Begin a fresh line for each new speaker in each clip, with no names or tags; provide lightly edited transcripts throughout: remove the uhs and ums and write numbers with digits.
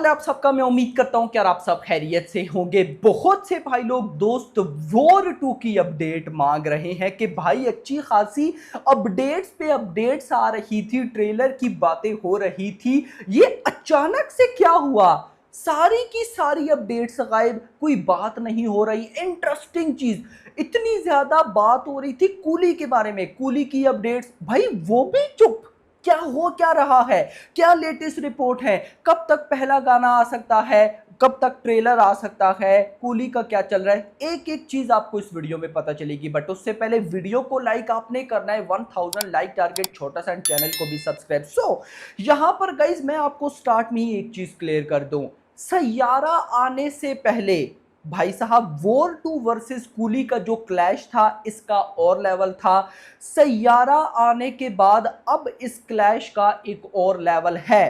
हाल है आप सबका। मैं उम्मीद करता हूं कि यार आप सब खैरियत से होंगे। बहुत से भाई लोग दोस्त वॉर 2 की अपडेट मांग रहे हैं कि भाई अच्छी खासी अपडेट्स पे अपडेट्स आ रही थी, ट्रेलर की बातें हो रही थी, ये अचानक से क्या हुआ? सारी की सारी अपडेट्स गायब, कोई बात नहीं हो रही। इंटरेस्टिंग चीज, इतनी ज्यादा बात हो रही थी कूली के बारे में, कूली की अपडेट्स, भाई वो भी चुप। क्या हो क्या रहा है? क्या लेटेस्ट रिपोर्ट है? कब तक पहला गाना आ सकता है? कब तक ट्रेलर आ सकता है? कूली का क्या चल रहा है? एक एक चीज आपको इस वीडियो में पता चलेगी। बट उससे पहले वीडियो को लाइक आपने करना है, 1000 लाइक टारगेट छोटा सा, चैनल को भी सब्सक्राइब। यहां पर गाइज मैं आपको स्टार्ट में ही एक चीज क्लियर कर दूं। सैयारा आने से पहले भाई साहब वॉर 2 वर्सेस कूली का जो क्लैश था, इसका और लेवल था। सैयारा आने के बाद अब इस क्लैश का एक और लेवल है।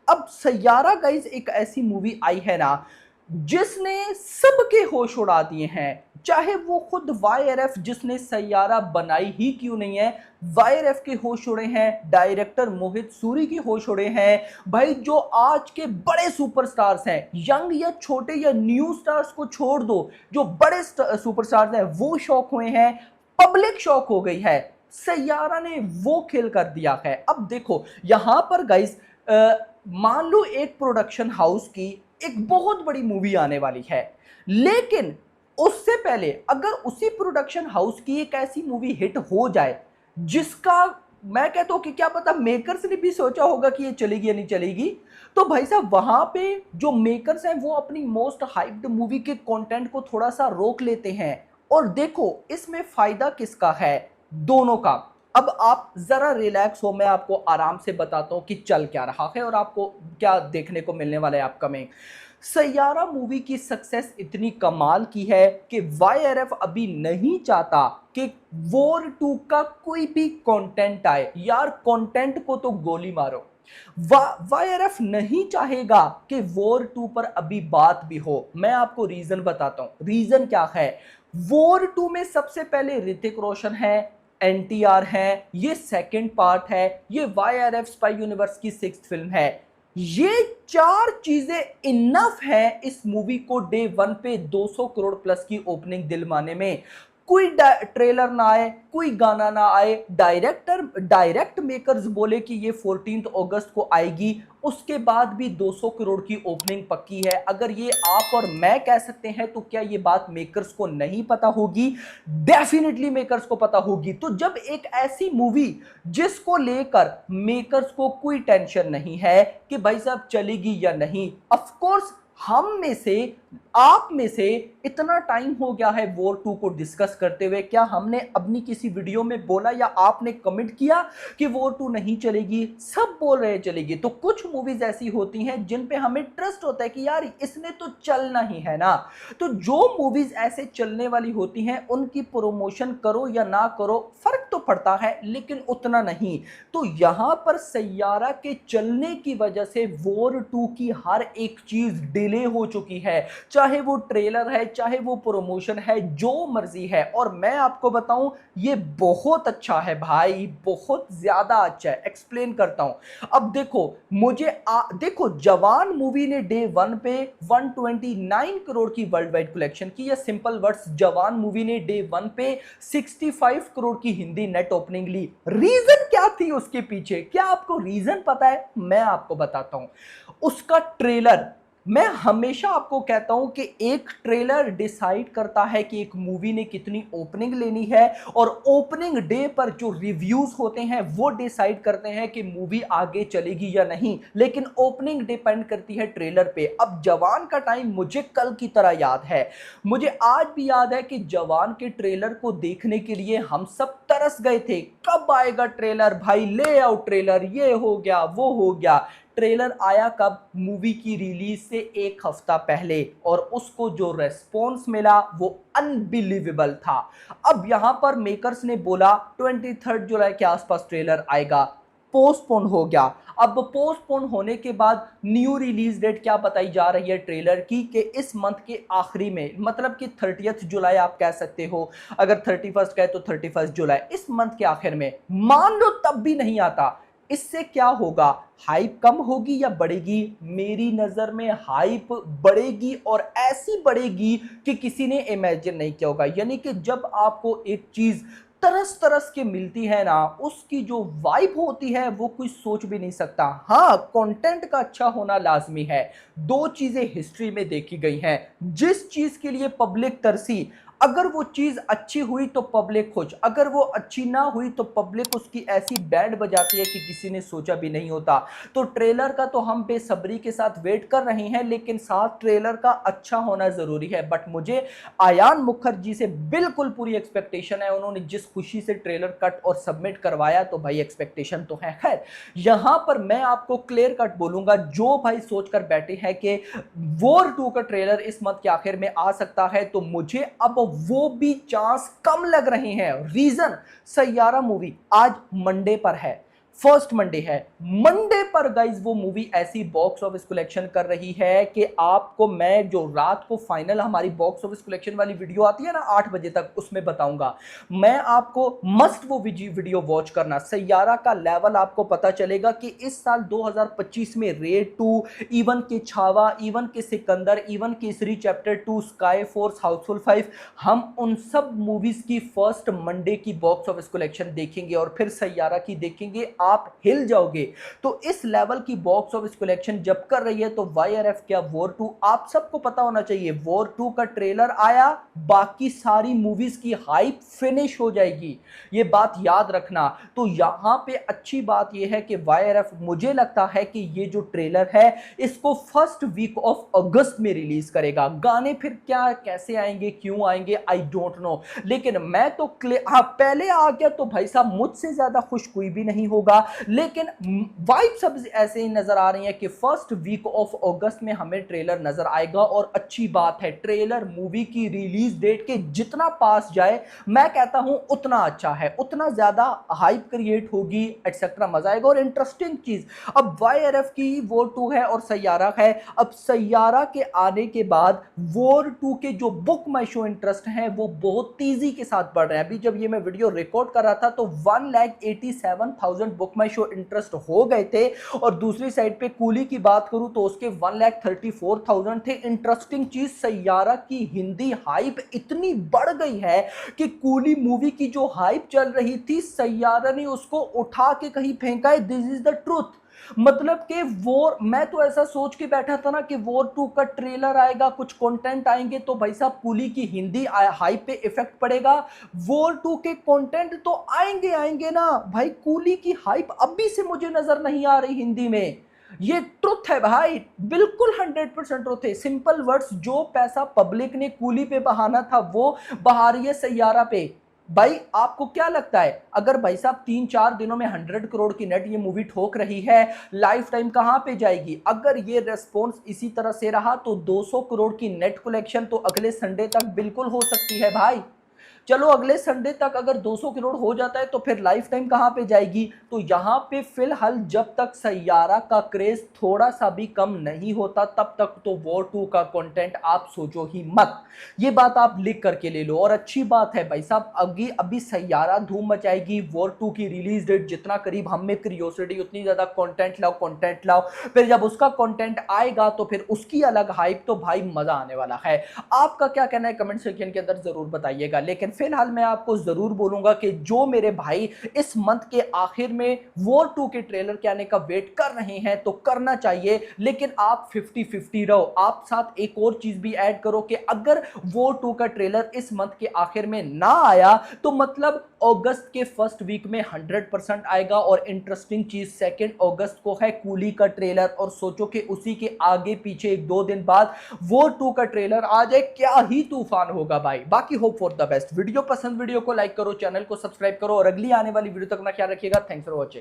अब सैयारा गाइज एक ऐसी मूवी आई है ना जिसने सबके होश उड़ा दिए हैं। चाहे वो खुद वाईआरएफ जिसने सैयारा बनाई ही क्यों नहीं है, वाईआरएफ के होश उड़े हैं, डायरेक्टर मोहित सूरी के होश उड़े हैं। भाई जो आज के बड़े सुपरस्टार्स हैं, यंग या छोटे या न्यू स्टार्स को छोड़ दो, जो बड़े सुपरस्टार्स हैं वो शौक हुए हैं, पब्लिक शौक हो गई है। सैयारा ने वो खेल कर दिया है। अब देखो यहां पर गाइस, मान लो एक प्रोडक्शन हाउस की एक बहुत बड़ी मूवी आने वाली है, लेकिन उससे पहले अगर उसी प्रोडक्शन हाउस की एक ऐसी मूवी हिट हो जाए जिसका मैं कहता हूं कि क्या पता मेकर्स ने भी सोचा होगा कि ये चलेगी या नहीं चलेगी, तो भाई साहब वहां पे जो मेकर्स हैं वो अपनी मोस्ट हाइप्ड मूवी के कंटेंट को थोड़ा सा रोक लेते हैं। और देखो इसमें फायदा किसका है? दोनों का। अब आप जरा रिलैक्स हो, मैं आपको आराम से बताता हूं कि चल क्या रहा है और आपको क्या देखने को मिलने वाला है अपकमिंग। सैयारा मूवी की सक्सेस इतनी कमाल की है कि वाईआरएफ अभी नहीं चाहता कि वॉर 2 का कोई भी कंटेंट आए। यार कंटेंट को तो गोली मारो। वाईआरएफ नहीं चाहेगा कि वॉर 2 पर अभी बात भी हो। मैं आपको रीजन बताता हूं, रीजन क्या है। वॉर 2 में सबसे पहले ऋतिक रोशन है, एनटीआर है, ये सेकंड पार्ट है, ये वाईआरएफ स्पाई यूनिवर्स की 6th फिल्म है। ये चार चीजें इनफ है इस मूवी को डे 1 पे 200 करोड़ प्लस की ओपनिंग दिलवाने में। कोई ट्रेलर ना आए, कोई गाना ना आए, डायरेक्ट मेकर्स बोले कि ये 14 अगस्त को आएगी, उसके बाद भी 200 करोड़ की ओपनिंग पक्की है। अगर ये आप और मैं कह सकते हैं तो क्या ये बात मेकर्स को नहीं पता होगी? डेफिनेटली मेकर्स को पता होगी। तो जब एक ऐसी मूवी जिसको लेकर मेकर्स को कोई टेंशन नहीं है कि भाई साहब चलेगी या नहीं, ऑफ कोर्स हम में से, आप में से इतना टाइम हो गया है वॉर 2 को डिस्कस करते हुए, क्या हमने अपनी किसी वीडियो में बोला या आपने कमेंट किया कि वॉर 2 नहीं चलेगी? सब बोल रहे चलेगी। तो कुछ मूवीज ऐसी होती हैं जिन पे हमें ट्रस्ट होता है कि यार इसने तो चलना ही है ना। तो जो मूवीज ऐसे चलने वाली होती हैं उनकी प्रमोशन करो या ना करो फर्क तो पड़ता है, लेकिन उतना नहीं। तो यहां पर सैयारा के चलने की वजह से वॉर 2 की हर एक चीज डिले हो चुकी है, चाहे वो ट्रेलर है, चाहे वो प्रमोशन है, जो मर्जी है। और मैं आपको बताऊं ये बहुत अच्छा है भाई, बहुत ज्यादा अच्छा है। एक्सप्लेन करता हूं। अब देखो देखो जवान मूवी ने डे 1 पे 129 करोड़ की वर्ल्ड वाइड कलेक्शन की, या सिंपल वर्ड्स जवान मूवी ने डे 1 पे 65 करोड़ की हिंदी नेट ओपनिंग ली। रीजन क्या थी उसके पीछे? क्या आपको रीजन पता है? मैं आपको बताता हूं। उसका ट्रेलर, मैं हमेशा आपको कहता हूं कि एक ट्रेलर डिसाइड करता है कि एक मूवी ने कितनी ओपनिंग लेनी है, और ओपनिंग डे पर जो रिव्यूज होते हैं वो डिसाइड करते हैं कि मूवी आगे चलेगी या नहीं। लेकिन ओपनिंग डिपेंड करती है ट्रेलर पे। अब जवान का टाइम मुझे कल की तरह याद है, मुझे आज भी याद है कि जवान के ट्रेलर को देखने के लिए हम सब तरस गए थे। कब आएगा ट्रेलर भाई, ले आओ ट्रेलर, ये हो गया वो हो गया। ट्रेलर आया कब? मूवी की रिलीज से एक हफ्ता पहले, और उसको जो रेस्पॉन्स मिला वो अनबिलीवेबल था। अब यहां पर मेकर्स ने बोला 23 जुलाई के आसपास ट्रेलर आएगा, पोस्टपोन हो गया। अब पोस्टपोन होने के बाद न्यू रिलीज डेट क्या बताई जा रही है ट्रेलर की, कि इस मंथ के आखिरी में, मतलब कि 30 जुलाई आप कह सकते हो, अगर 31 का है तो 31 जुलाई, इस मंथ के आखिर में। मान लो तब भी नहीं आता, इससे क्या होगा, हाइप कम होगी या बढ़ेगी? मेरी नजर में हाइप बढ़ेगी और ऐसी बढ़ेगी कि किसी ने इमेजिन नहीं किया होगा। यानी कि जब आपको एक चीज तरस तरस के मिलती है ना, उसकी जो वाइब होती है वो कोई सोच भी नहीं सकता। हाँ, कंटेंट का अच्छा होना लाजमी है। दो चीजें हिस्ट्री में देखी गई हैं, जिस चीज के लिए पब्लिक तरसी, अगर वो चीज अच्छी हुई तो पब्लिक खुश, अगर वो अच्छी ना हुई तो पब्लिक उसकी ऐसी बैंड बजाती है कि किसी ने सोचा भी नहीं होता। तो ट्रेलर का तो हम बेसब्री के साथ वेट कर रहे हैं, लेकिन साथ ट्रेलर का अच्छा होना जरूरी है। बट मुझे आयान मुखर्जी से बिल्कुल पूरी एक्सपेक्टेशन है। उन्होंने जिस खुशी से ट्रेलर कट और सबमिट करवाया, तो भाई एक्सपेक्टेशन तो है। खैर, यहां पर मैं आपको क्लियर कट बोलूंगा, जो भाई सोचकर बैठे हैं कि वॉर 2 का ट्रेलर इस मंथ के आखिर में आ सकता है, तो मुझे अब वो भी चांस कम लग रहे हैं। रीजन, सैयारा मूवी आज मंडे पर है, फर्स्ट मंडे है। मंडे पर गाइज वो मूवी ऐसी बॉक्स ऑफिस कलेक्शन कर रही है कि आपको मैं जो रात को फाइनल हमारी बॉक्स ऑफिस कलेक्शन वाली वीडियो आती है ना 8 बजे तक, उसमें बताऊंगा। मैं आपको मस्ट वो वीडियो वॉच करना। सैयारा का लेवल आपको पता चलेगा कि इस साल 2025 में रेड 2, इवन के छावा, इवन के Sikandar, even Kesari chapter 2, sky force, Housefull 5, हम उन सब मूवीज की फर्स्ट मंडे की बॉक्स ऑफिस कलेक्शन देखेंगे और फिर सैयारा की देखेंगे। आप हिल जाओगे। तो इस लेवल की बॉक्स ऑफिस कलेक्शन जब कर रही है, तो वाईआरएफ क्या वॉर 2, आप सबको पता होना चाहिए, वॉर 2 का ट्रेलर आया, बाकी सारी मूवीज की हाइप फिनिश हो जाएगी। ये बात याद रखना। तो यहां पे अच्छी बात यह है कि वाईआरएफ, मुझे लगता है कि ये जो ट्रेलर है इसको फर्स्ट वीक ऑफ अगस्त में रिलीज करेगा। गाने फिर क्या कैसे आएंगे, क्यों आएंगे, आई डोंट नो, लेकिन मैं तो हाँ, पहले आ गया तो भाई साहब मुझसे ज्यादा खुश कोई भी नहीं होगा। लेकिन वाइब सब ऐसे ही नजर आ रही है कि फर्स्ट वीक ऑफ अगस्त में हमें ट्रेलर नजर आएगा। और अच्छी बात है, ट्रेलर मूवी की रिलीज डेट के जितना पास जाए, मैं कहता हूं उतना अच्छा है, उतना ज्यादा हाइप क्रिएट होगी, एक्सेट्रा, मजा आएगा। और इंटरेस्टिंग चीज, अब वाईआरएफ की वॉर 2 है और सैयारा है। अब सैयारा के आने के बाद वॉर 2 के जो बुक माई शो इंटरेस्ट है वो बहुत तेजी के साथ बढ़ रहे हैं। अभी जब ये मैं वीडियो रिकॉर्ड कर रहा था तो 1,87,000 बुक माई शो इंटरेस्ट हो गए थे। और दूसरी साइड पे कूली की बात करूं तो उसके 1,34,000 थे। इंटरेस्टिंग चीज, सैयारा की हिंदी हाइप इतनी बढ़ गई है कि कूली मूवी की जो हाइप चल रही थी, सैयारा ने उसको उठा के कहीं फेंका है। This is the truth. मतलब कि वॉर, मैं तो ऐसा सोच के बैठा था ना कि वॉर 2 का ट्रेलर आएगा, कुछ कंटेंट आएंगे तो भाई साहब कूली की हिंदी हाइप पे इफेक्ट पड़ेगा। वॉर 2 के कंटेंट तो आएंगे आएंगे ना भाई, कूली की हाइप अभी से मुझे नजर नहीं आ रही हिंदी में। ये ट्रुथ है भाई, बिल्कुल 100% ट्रुथ है। सिंपल वर्ड्स, जो पैसा पब्लिक ने कूली पे बहाना था वो बहा रही है सैयारा पे। भाई आपको क्या लगता है, अगर भाई साहब 3-4 दिनों में 100 करोड़ की नेट ये मूवी ठोक रही है, लाइफ टाइम कहां पे जाएगी? अगर ये रेस्पॉन्स इसी तरह से रहा तो 200 करोड़ की नेट कलेक्शन तो अगले संडे तक बिल्कुल हो सकती है भाई। चलो अगले संडे तक अगर 200 करोड़ हो जाता है तो फिर लाइफ टाइम कहां पे जाएगी? तो यहां पे फिलहाल जब तक सैयारा का क्रेज थोड़ा सा भी कम नहीं होता, तब तक तो वॉर 2 का कंटेंट आप सोचो ही मत। ये बात आप लिख करके ले लो। और अच्छी बात है भाई साहब, अभी सैयारा धूम मचाएगी। वॉर 2 की रिलीज डेट जितना करीब, हम में क्यूरियोसिटी उतनी ज्यादा, कंटेंट लाओ। फिर जब उसका कंटेंट आएगा तो फिर उसकी अलग हाइप, तो भाई मजा आने वाला है। आपका क्या कहना है कमेंट सेक्शन के अंदर जरूर बताइएगा। लेकिन फिलहाल मैं आपको जरूर बोलूंगा कि जो मेरे भाई इस मंथ के आखिर में वॉर 2 के ट्रेलर के आने का वेट कर रहे हैं तो करना चाहिए, लेकिन आप 50-50 रहो। आप साथ एक और चीज भी ऐड करो कि अगर वॉर 2 का ट्रेलर इस मंथ के आखिर में ना आया तो मतलब अगस्त के फर्स्ट वीक में 100% आएगा। और इंटरेस्टिंग चीज, 2 अगस्त को है कूली का ट्रेलर, और सोचो कि उसी के आगे पीछे 1-2 दिन बाद वॉर 2 का ट्रेलर आ जाए, क्या ही तूफान होगा भाई। बाकी hope for the best. Video पसंद, वीडियो को लाइक करो, चैनल को सब्सक्राइब करो और अगली आने वाली वीडियो तक ना ख्याल रखिएगा। Thanks for watching.